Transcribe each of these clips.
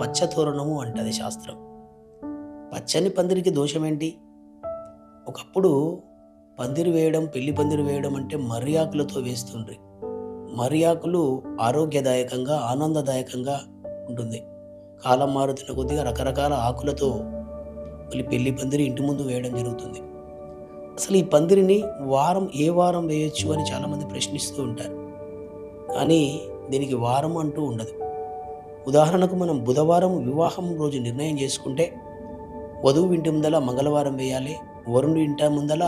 పచ్చ తోరణము అంటది శాస్త్రం. పచ్చని పందిరికి దోషమేంటి? ఒకప్పుడు పందిరి వేయడం, పెళ్లి పందిరి వేయడం అంటే మర్రి ఆకులతో వేస్తుండ్రి. మర్రి ఆకులు ఆరోగ్యదాయకంగా, ఆనందదాయకంగా ఉంటుంది. కాలం మారుతున్న కొద్దిగా రకరకాల ఆకులతో మళ్ళీ పెళ్లి పందిరి ఇంటి ముందు వేయడం జరుగుతుంది. అసలు ఈ పందిరిని ఏ వారం వేయొచ్చు అని చాలామంది ప్రశ్నిస్తూ ఉంటారు. కానీ దీనికి వారం అంటూ ఉండదు. ఉదాహరణకు మనం బుధవారం వివాహం రోజు నిర్ణయం చేసుకుంటే వధువు ఇంటి ముందల మంగళవారం వేయాలి, వరుణుడి ఇంటి ముందల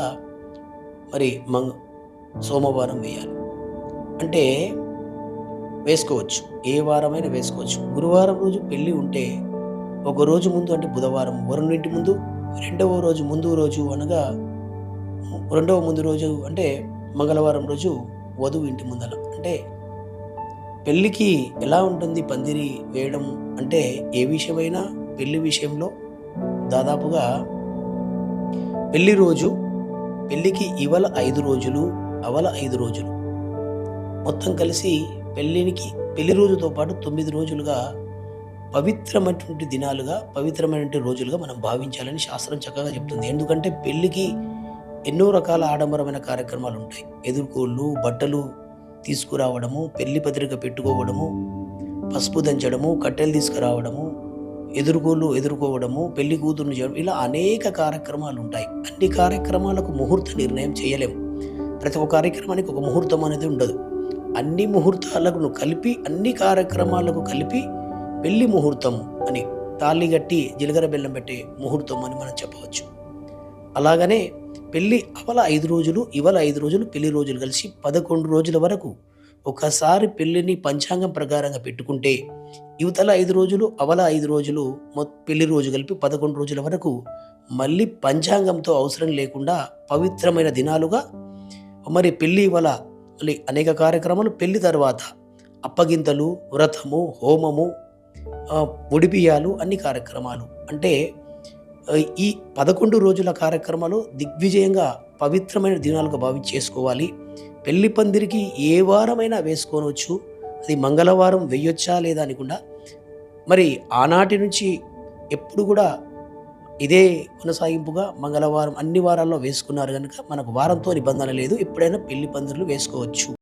మరి సోమవారం వేయాలి. అంటే వేసుకోవచ్చు, ఏ వారమైనా వేసుకోవచ్చు. గురువారం రోజు పెళ్ళి ఉంటే ఒక రోజు ముందు అంటే బుధవారం వరుణుడి ఇంటి ముందు, ముందు రోజు అనగా రెండవ ముందు రోజు అంటే మంగళవారం రోజు వధువు ఇంటి ముందల. అంటే పెళ్ళికి ఎలా ఉంటుంది పందిరి వేయడం అంటే ఏ విషయమైనా పెళ్లి విషయంలో దాదాపుగా పెళ్లి రోజు, పెళ్ళికి ఇవల 5 రోజులు, అవల 5 రోజులు మొత్తం కలిసి పెళ్లి రోజుతో పాటు 9 రోజులుగా పవిత్రమైనటువంటి దినాలుగా, పవిత్రమైనటువంటి రోజులుగా మనం భావించాలని శాస్త్రం చక్కగా చెప్తుంది. ఎందుకంటే పెళ్ళికి ఎన్నో రకాల ఆడంబరమైన కార్యక్రమాలు ఉంటాయి. ఎదుర్కోళ్ళు, బట్టలు తీసుకురావడము, పెళ్లి పత్రిక పెట్టుకోవడము, పసుపు దంచడము, కట్టెలు తీసుకురావడము, ఎదుర్కోవడము, పెళ్లి కూతురుని చేయడం, ఇలా అనేక కార్యక్రమాలు ఉంటాయి. అన్ని కార్యక్రమాలకు ముహూర్త నిర్ణయం చేయలేము. ప్రతి ఒక్క కార్యక్రమానికి ఒక ముహూర్తం అనేది ఉండదు. అన్ని ముహూర్తాలకు కలిపి, అన్ని కార్యక్రమాలకు కలిపి పెళ్లి ముహూర్తం అని, తాళి కట్టి జీలకర్ర బెల్లం పెట్టే ముహూర్తం అని మనం చెప్పవచ్చు. అలాగనే పెళ్ళి అవల 5 రోజులు, ఇవల 5 రోజులు, పెళ్లి రోజులు కలిసి 11 రోజుల వరకు ఒకసారి పెళ్ళిని పంచాంగం ప్రకారంగా పెట్టుకుంటే యువతల 5 రోజులు, అవల 5 రోజులు, పెళ్లి రోజు కలిపి 11 రోజుల వరకు మళ్ళీ పంచాంగంతో అవసరం లేకుండా పవిత్రమైన దినాలుగా మరి పెళ్ళి ఇవల మళ్ళీ అనేక కార్యక్రమాలు, పెళ్లి తర్వాత అప్పగింతలు, వ్రతము, హోమము, ఒడిబియ్యాలు, అన్ని కార్యక్రమాలు. అంటే ఈ 11 రోజుల కార్యక్రమాలు దిగ్విజయంగా పవిత్రమైన దినాలుగా భావించి చేసుకోవాలి. పెళ్లి పందిరికి ఏ వారమైనా వేసుకోవచ్చు. అది మంగళవారం వేయొచ్చా లేదా అని కూడా మరి ఆనాటి నుంచి ఎప్పుడు కూడా ఇదే కొనసాగింపుగా మంగళవారం అన్ని వారాల్లో వేసుకున్నారు కనుక మనకు వారంతో నిబంధన లేదు. ఎప్పుడైనా పెళ్లి పందిర్లు వేసుకోవచ్చు.